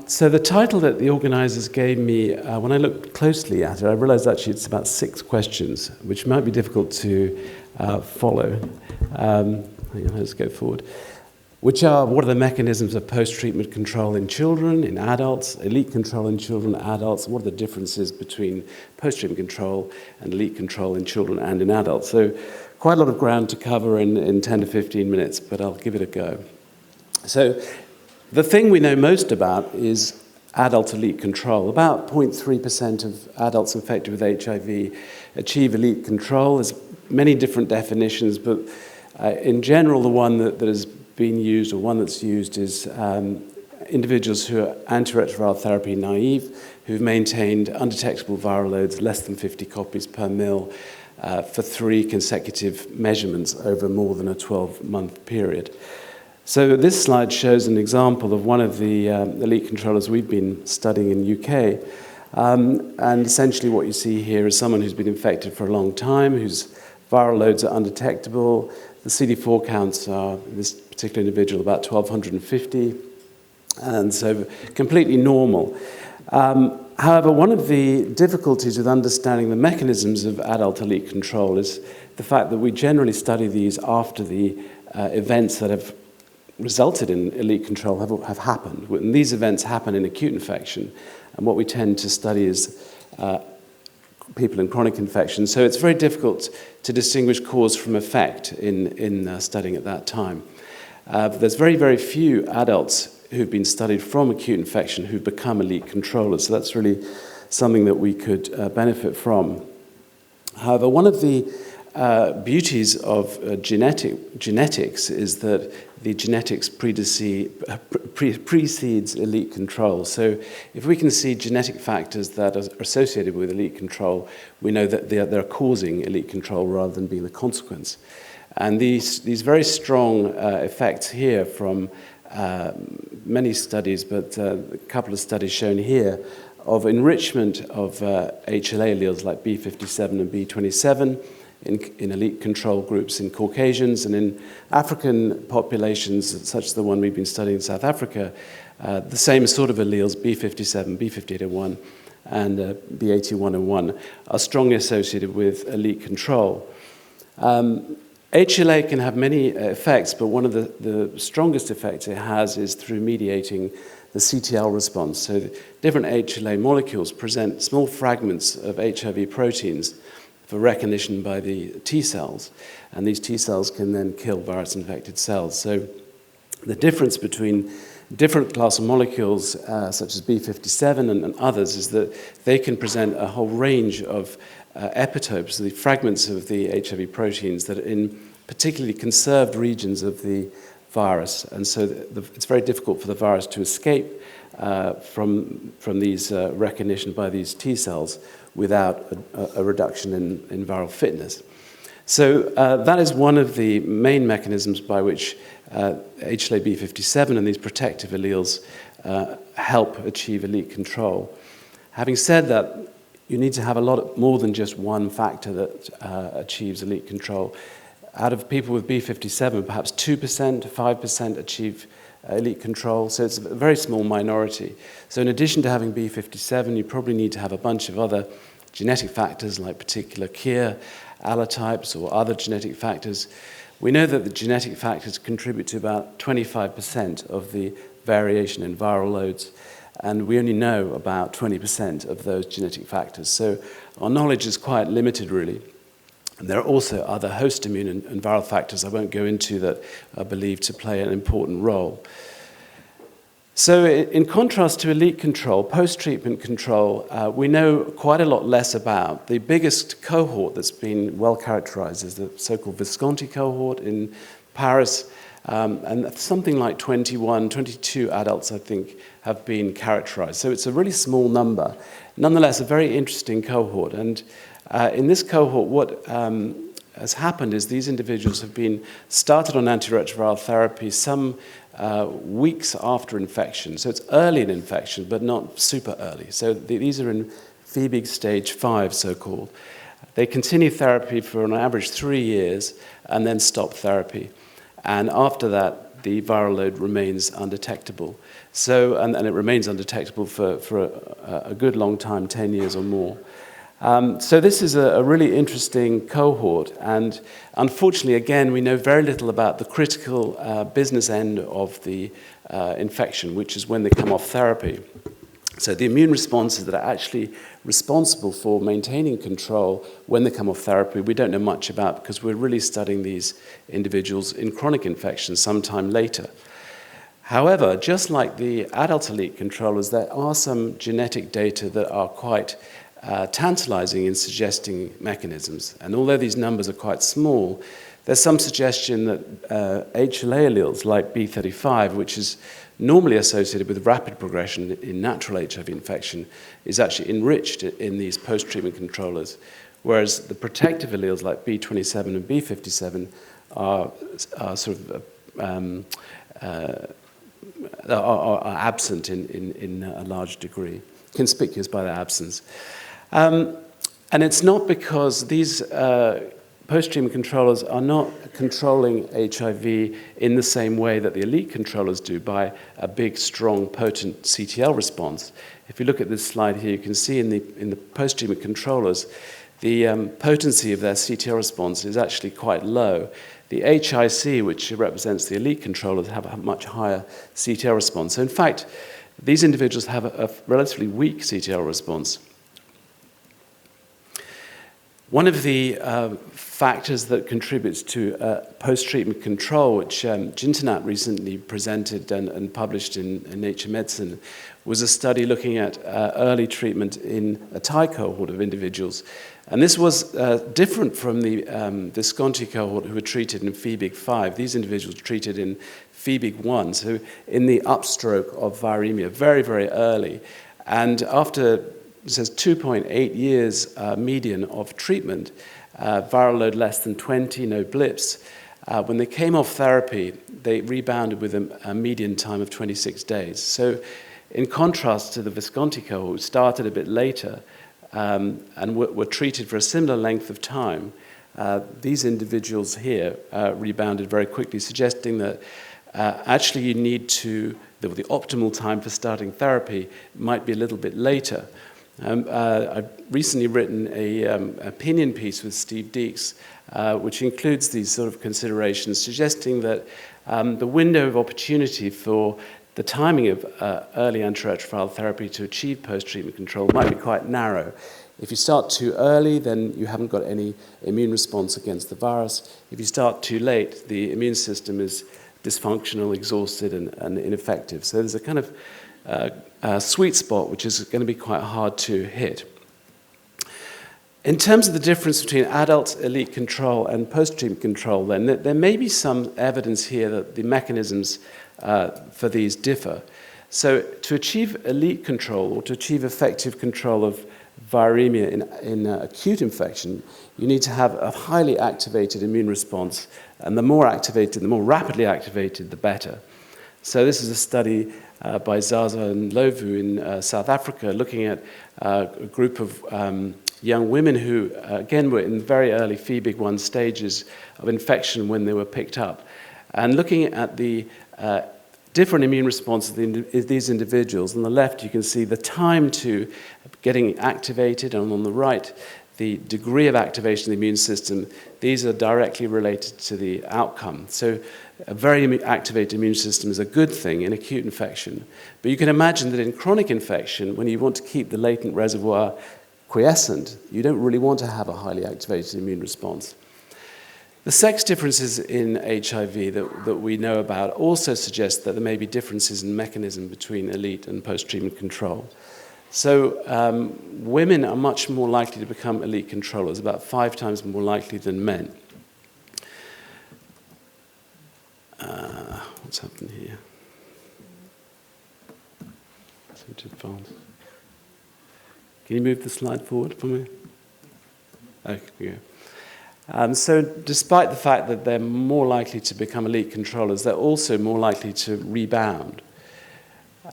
So the title that the organizers gave me, when I looked closely at it, I realized actually it's about 6 questions, which might be difficult to follow. Let's go forward. Which are, what are the mechanisms of post-treatment control in children, in adults, elite control in children, adults? What are the differences between post-treatment control and elite control in children and in adults? So quite a lot of ground to cover in 10 to 15 minutes, but I'll give it a go. So the thing we know most about is adult elite control. About 0.3% of adults infected with HIV achieve elite control. There's many different definitions, but in general, the one that has been used, or one that's used, is individuals who are antiretroviral therapy naive, who've maintained undetectable viral loads less than 50 copies per mil for 3 consecutive measurements over more than a 12-month period. So this slide shows an example of one of the elite controllers we've been studying in the UK. And essentially what you see here is someone who's been infected for a long time, whose viral loads are undetectable. The CD4 counts are, this particular individual, about 1,250, and so completely normal. However, one of the difficulties with understanding the mechanisms of adult elite control is the fact that we generally study these after the events that have resulted in elite control have happened. And these events happen in acute infection, and what we tend to study is people in chronic infection. So it's very difficult to distinguish cause from effect in studying at that time. There's very, very few adults who've been studied from acute infection who've become elite controllers. So that's really something that we could benefit from. However, one of the beauties of genetics is that the genetics precedes elite control. So if we can see genetic factors that are associated with elite control, we know that they're causing elite control rather than being the consequence. And these very strong effects here from many studies, but a couple of studies shown here, of enrichment of HLA alleles like B57 and B27 in elite control groups in Caucasians, and in African populations, such as the one we've been studying in South Africa, the same sort of alleles, B57, B5801, and B8101, are strongly associated with elite control. HLA can have many effects, but one of the strongest effects it has is through mediating the CTL response. So different HLA molecules present small fragments of HIV proteins for recognition by the T cells, and these T cells can then kill virus-infected cells. So the difference between different class of molecules, such as B57 and others, is that they can present a whole range of epitopes, the fragments of the HIV proteins that are in particularly conserved regions of the virus, and so it's very difficult for the virus to escape from these recognition by these T cells without a reduction in viral fitness. So that is one of the main mechanisms by which HLA-B57 and these protective alleles help achieve elite control. Having said that, you need to have a lot more than just one factor that achieves elite control. Out of people with B57, perhaps 2% to 5% achieve elite control, so it's a very small minority. So in addition to having B57, you probably need to have a bunch of other genetic factors like particular KIR, allotypes, or other genetic factors. We know that the genetic factors contribute to about 25% of the variation in viral loads, and we only know about 20% of those genetic factors. So our knowledge is quite limited, really. And there are also other host immune and viral factors I won't go into that are believed to play an important role. So in contrast to elite control, post-treatment control, we know quite a lot less about. The biggest cohort that's been well characterized is the so-called Visconti Cohort in Paris, and something like 22 adults, I think, have been characterized. So it's a really small number. Nonetheless, a very interesting cohort. And in this cohort, what has happened is these individuals have been started on antiretroviral therapy some weeks after infection. So it's early in infection, but not super early. So these are in Phoebe stage 5, so-called. They continue therapy for on average 3 years and then stop therapy. And after that, the viral load remains undetectable. So, and it remains undetectable for a good long time, 10 years or more. So this is a really interesting cohort, and unfortunately, again, we know very little about the critical business end of the infection, which is when they come off therapy. So the immune responses that are actually responsible for maintaining control when they come off therapy, we don't know much about because we're really studying these individuals in chronic infections sometime later. However, just like the adult elite controllers, there are some genetic data that are quite tantalizing in suggesting mechanisms. And although these numbers are quite small, there's some suggestion that HLA alleles like B35, which is normally associated with rapid progression in natural HIV infection, is actually enriched in these post-treatment controllers, whereas the protective alleles like B27 and B57 are sort of are absent in a large degree, conspicuous by their absence. And it's not because these post-treatment controllers are not controlling HIV in the same way that the elite controllers do by a big, strong, potent CTL response. If you look at this slide here, you can see in the post-treatment controllers, the potency of their CTL response is actually quite low. The HIC, which represents the elite controllers, have a much higher CTL response. So in fact, these individuals have a relatively weak CTL response. One of the factors that contributes to post-treatment control, which Jintanat recently presented and published in Nature Medicine, was a study looking at early treatment in a Thai cohort of individuals. And this was different from the Visconti cohort who were treated in FEBIG 5. These individuals were treated in FEBIG 1, so in the upstroke of viremia, very, very early. And after it says 2.8 years median of treatment, viral load less than 20, no blips. When they came off therapy, they rebounded with a median time of 26 days. So in contrast to the Visconti cohort, who started a bit later and were treated for a similar length of time, these individuals here rebounded very quickly, suggesting that actually you need to, the optimal time for starting therapy might be a little bit later. I've recently written an opinion piece with Steve Deeks, which includes these sort of considerations, suggesting that the window of opportunity for the timing of early antiretroviral therapy to achieve post-treatment control might be quite narrow. If you start too early, then you haven't got any immune response against the virus. If you start too late, the immune system is dysfunctional, exhausted, and ineffective. So there's a kind of sweet spot, which is going to be quite hard to hit. In terms of the difference between adult elite control and post-treatment control, then there may be some evidence here that the mechanisms for these differ. So to achieve elite control or to achieve effective control of viremia in acute infection, you need to have a highly activated immune response, and the more activated, the more rapidly activated, the better. So this is a study by Zaza and Lovu in South Africa, looking at a group of young women who, again, were in very early FEBIG 1 stages of infection when they were picked up, and looking at the different immune responses of these individuals. On the left, you can see the time to getting activated, and on the right, the degree of activation of the immune system. These are directly related to the outcome. So a very activated immune system is a good thing in acute infection. But you can imagine that in chronic infection, when you want to keep the latent reservoir quiescent, you don't really want to have a highly activated immune response. The sex differences in HIV that we know about also suggest that there may be differences in mechanism between elite and post-treatment control. So women are much more likely to become elite controllers, about 5 times more likely than men. What's happened here? Can you move the slide forward for me? Okay, yeah. So despite the fact that they're more likely to become elite controllers, they're also more likely to rebound.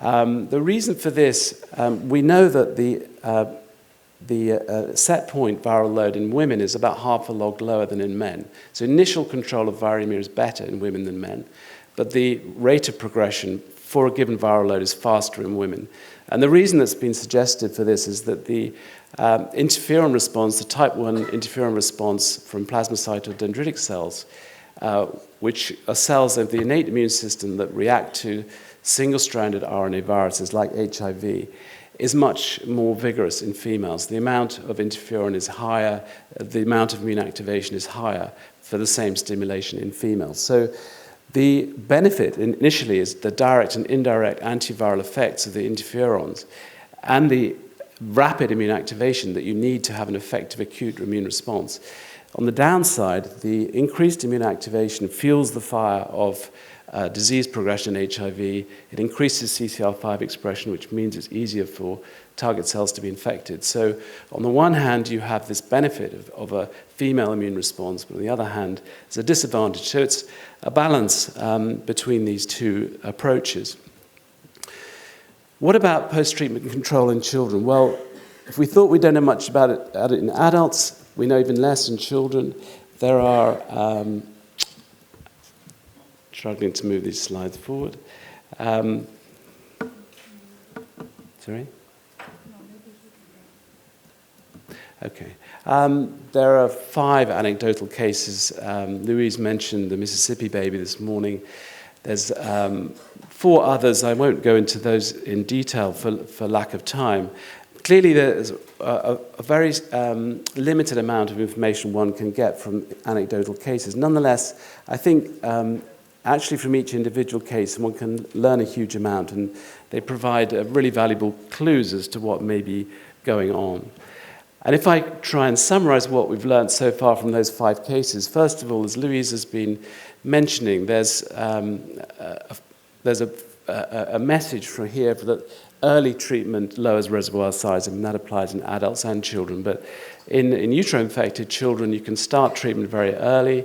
The reason for this, we know that the set point viral load in women is about half a log lower than in men. So initial control of viremia is better in women than men. but the rate of progression for a given viral load is faster in women. And the reason that's been suggested for this is that the interferon response, the type 1 interferon response from plasmacytoid dendritic cells, which are cells of the innate immune system that react to single-stranded RNA viruses like HIV, is much more vigorous in females. The amount of interferon is higher, the amount of immune activation is higher for the same stimulation in females. So the benefit initially is the direct and indirect antiviral effects of the interferons and the rapid immune activation that you need to have an effective acute immune response. On the downside, the increased immune activation fuels the fire of disease progression in HIV. It increases CCR5 expression, which means it's easier for target cells to be infected. So on the one hand, you have this benefit of a female immune response, but on the other hand, it's a disadvantage. So it's a balance between these two approaches. What about post-treatment control in children? Well, if we thought we don't know much about it in adults, we know even less in children. There are struggling to move these slides forward. Sorry? Okay. There are 5 anecdotal cases. Louise mentioned the Mississippi baby this morning. There's 4 others. I won't go into those in detail for lack of time. Clearly, there's a very limited amount of information one can get from anecdotal cases. Nonetheless, I think actually from each individual case, one can learn a huge amount, and they provide really valuable clues as to what may be going on. And if I try and summarize what we've learned so far from those 5 cases, first of all, as Louise has been mentioning, there's a message from here that early treatment lowers reservoir size, and that applies in adults and children. But in utero-infected children, you can start treatment very early.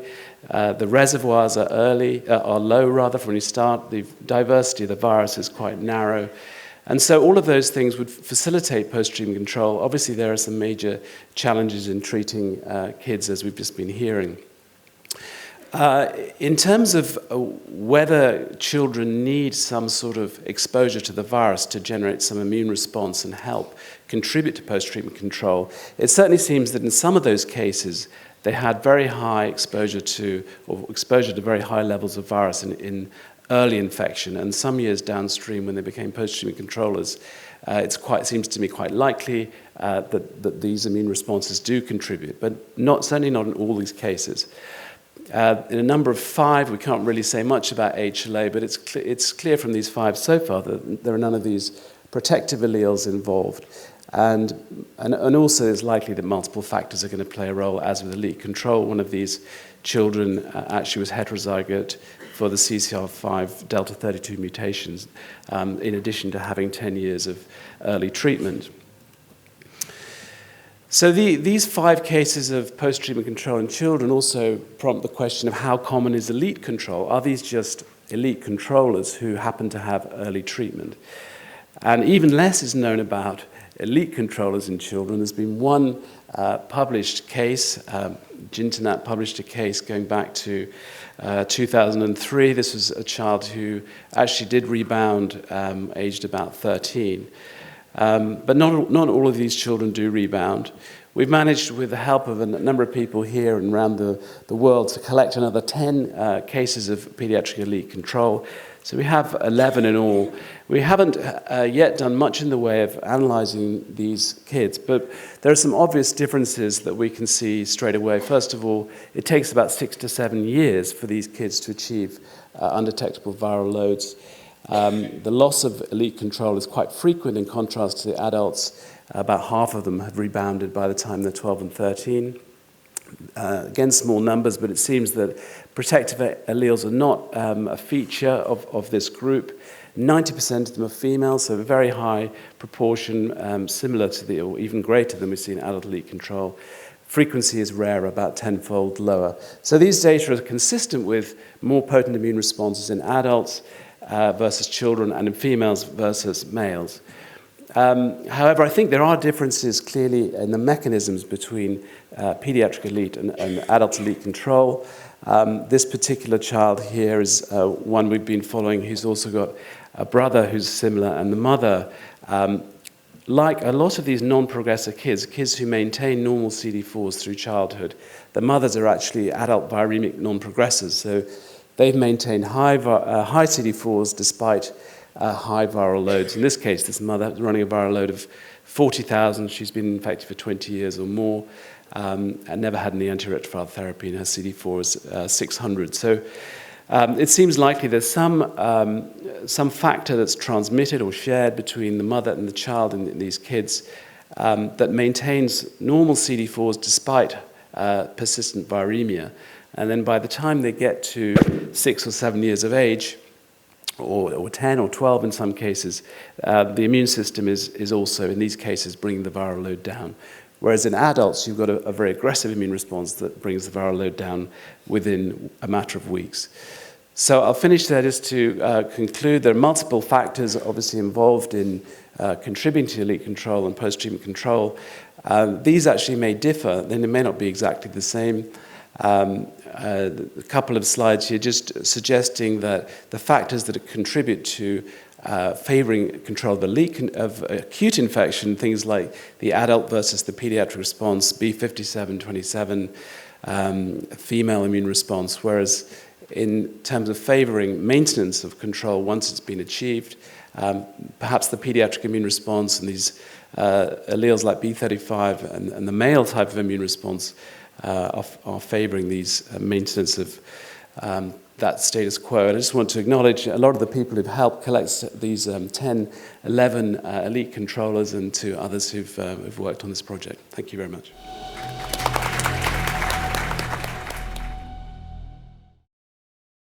The reservoirs are low rather from when you start. The diversity of the virus is quite narrow. And so all of those things would facilitate post-treatment control. Obviously, there are some major challenges in treating kids, as we've just been hearing. In terms of whether children need some sort of exposure to the virus to generate some immune response and help contribute to post-treatment control, it certainly seems that in some of those cases, they had very high exposure to very high levels of virus in early infection, and some years downstream when they became post-treatment controllers, it seems to me quite likely that these immune responses do contribute, but certainly not in all these cases. In a number of 5, we can't really say much about HLA, but it's clear from these 5 so far that there are none of these protective alleles involved. And also it's likely that multiple factors are going to play a role, as with elite control. One of these children actually was heterozygote for the CCR5 delta 32 mutations, in addition to having 10 years of early treatment. So these 5 cases of post-treatment control in children also prompt the question of how common is elite control? Are these just elite controllers who happen to have early treatment? And even less is known about elite controllers in children. There's been one published case. Gintanat published a case going back to 2003. This was a child who actually did rebound, aged about 13. But not all of these children do rebound. We've managed, with the help of a number of people here and around the world, to collect another 10 cases of pediatric elite control. So we have 11 in all. We haven't yet done much in the way of analyzing these kids, but there are some obvious differences that we can see straight away. First of all, it takes about 6 to 7 years for these kids to achieve undetectable viral loads. The loss of elite control is quite frequent in contrast to the adults. About half of them have rebounded by the time they're 12 and 13. Again, small numbers, but it seems that protective alleles are not a feature of this group. 90% of them are female, so a very high proportion, similar to or even greater than we see in adult elite control. Frequency is rare, about 10-fold lower. So these data are consistent with more potent immune responses in adults versus children, and in females versus males. However, I think there are differences clearly in the mechanisms between pediatric elite and adult elite control. This particular child here is one we've been following who's also got a brother who's similar, and the mother, like a lot of these non-progressive kids who maintain normal CD4s through childhood, the mothers are actually adult viremic non-progressors. So they've maintained high CD4s despite high viral loads. In this case, this mother is running a viral load of 40,000. She's been infected for 20 years or more, and never had any antiretroviral therapy, and her CD4 is 600. So it seems likely there's some factor that's transmitted or shared between the mother and the child in these kids that maintains normal CD4s despite persistent viremia. And then by the time they get to 6 or 7 years of age, or 10 or 12 in some cases, the immune system is also, in these cases, bringing the viral load down. Whereas in adults, you've got a very aggressive immune response that brings the viral load down within a matter of weeks. So I'll finish there just to conclude. There are multiple factors obviously involved in contributing to elite control and post-treatment control. These actually may differ, then they may not be exactly the same. A couple of slides here just suggesting that the factors that contribute to favoring control of acute infection, things like the adult versus the pediatric response, B5727, female immune response, whereas in terms of favoring maintenance of control once it's been achieved, perhaps the pediatric immune response and these alleles like B35 and the male type of immune response are favoring these maintenance of that status quo. And I just want to acknowledge a lot of the people who've helped collect these 10, 11 elite controllers, and to others who've worked on this project. Thank you very much.